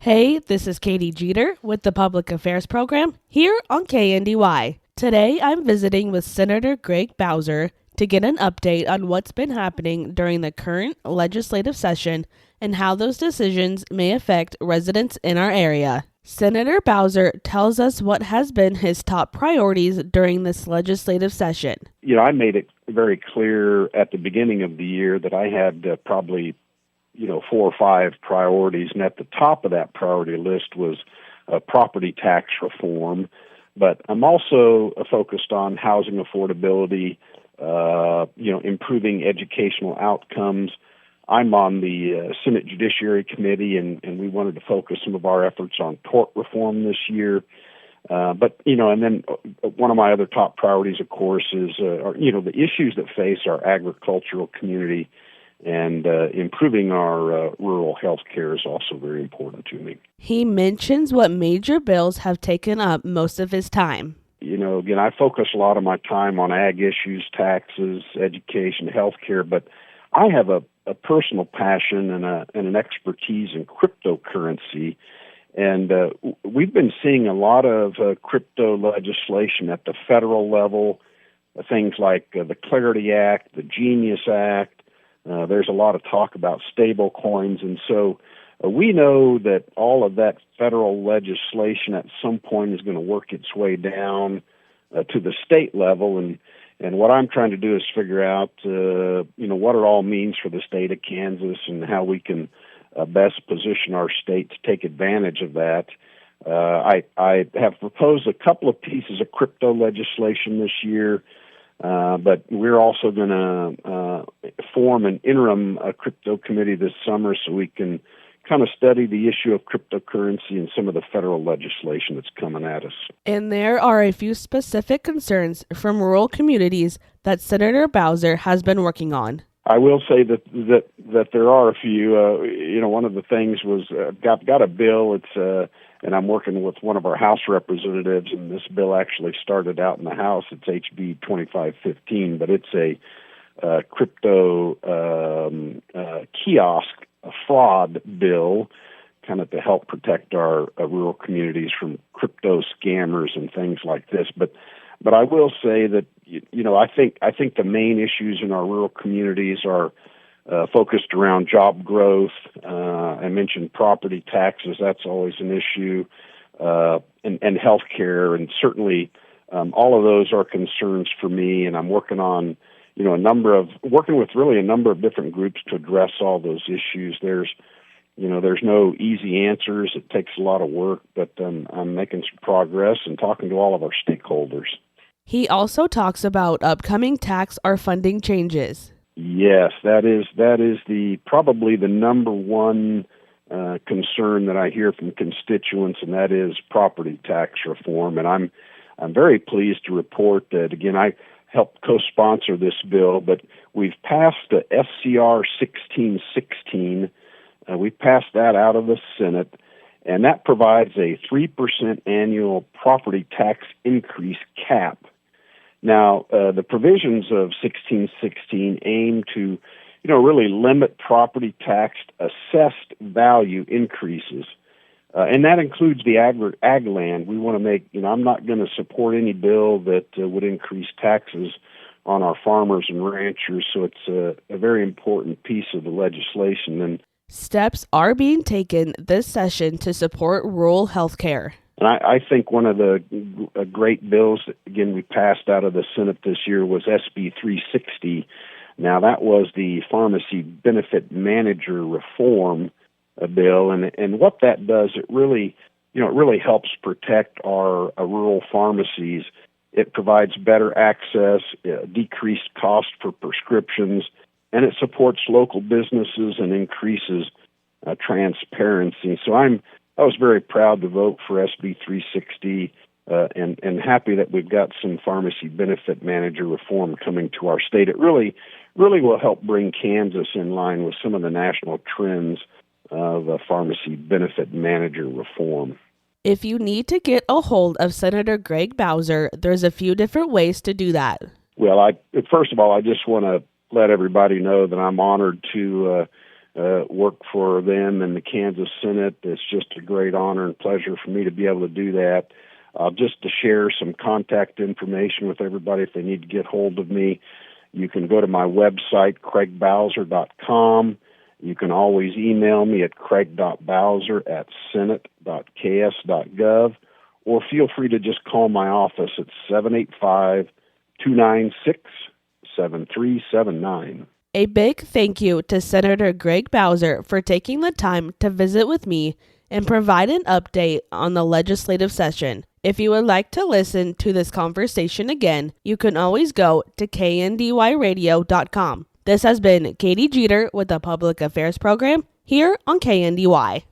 Hey, this is Katy Jeter with the Public Affairs Program here on KNDY. Today I'm visiting with Senator Greg Bowser to get an update on what's been happening during the current legislative session and how those decisions may affect residents in our area. Senator Bowser tells us what has been his top priorities during this legislative session. I made it very clear at the beginning of the year that I had probably 4 or 5 priorities, and at the top of that priority list was property tax reform. But I'm also focused on housing affordability, improving educational outcomes. I'm on the Senate Judiciary Committee, and we wanted to focus some of our efforts on tort reform this year. And then one of my other top priorities, of course, is the issues that face our agricultural community. And improving our rural health care is also very important to me. He mentions what major bills have taken up most of his time. Again, I focus a lot of my time on ag issues, taxes, education, health care, but I have a personal passion and an expertise in cryptocurrency. And we've been seeing a lot of crypto legislation at the federal level, things like the Clarity Act, the Genius Act. There's a lot of talk about stable coins, and so we know that all of that federal legislation at some point is going to work its way down to the state level, and what I'm trying to do is figure out, what it all means for the state of Kansas and how we can best position our state to take advantage of that. I have proposed a couple of pieces of crypto legislation this year. But we're also going to form an interim crypto committee this summer so we can kind of study the issue of cryptocurrency and some of the federal legislation that's coming at us. And there are a few specific concerns from rural communities that Senator Bowser has been working on. I will say that there are a few. One of the things was got a bill. It's and I'm working with one of our House representatives, and this bill actually started out in the House. It's HB 2515, but it's a crypto kiosk fraud bill, kind of to help protect our rural communities from crypto scammers and things like this. But I will say that I think the main issues in our rural communities are focused around job growth. I mentioned property taxes; that's always an issue, and health care, and certainly all of those are concerns for me. And I'm working on working with really a number of different groups to address all those issues. There's no easy answers. It takes a lot of work, but I'm making some progress and talking to all of our stakeholders. He also talks about upcoming tax or funding changes. Yes, that is probably the number one concern that I hear from constituents, and that is property tax reform. And I'm very pleased to report that, again, I helped co-sponsor this bill, but we've passed the SCR 1616. We've passed that out of the Senate, and that provides a 3% annual property tax increase cap. Now, the provisions of 1616 aim to, really limit property tax assessed value increases, and that includes the ag land. We want to make, I'm not going to support any bill that would increase taxes on our farmers and ranchers, so it's a very important piece of the legislation. And steps are being taken this session to support rural health care. And I think one of the great bills that, again, we passed out of the Senate this year was SB 360. Now, that was the Pharmacy Benefit Manager Reform bill, and what that does, it really helps protect our rural pharmacies. It provides better access, decreased cost for prescriptions, and it supports local businesses and increases transparency. So I was very proud to vote for SB 360 and happy that we've got some pharmacy benefit manager reform coming to our state. It really will help bring Kansas in line with some of the national trends of pharmacy benefit manager reform. If you need to get a hold of Senator Greg Bowser, there's a few different ways to do that. Well, first of all, I just want to let everybody know that I'm honored to work for them in the Kansas Senate. It's just a great honor and pleasure for me to be able to do that. Just to share some contact information with everybody if they need to get hold of me, you can go to my website, craigbowser.com. You can always email me at craig.bowser@senate.ks.gov, or feel free to just call my office at 785-296-7379. A big thank you to Senator Greg Bowser for taking the time to visit with me and provide an update on the legislative session. If you would like to listen to this conversation again, you can always go to kndyradio.com. This has been Katy Jeter with the Public Affairs Program here on KNDY.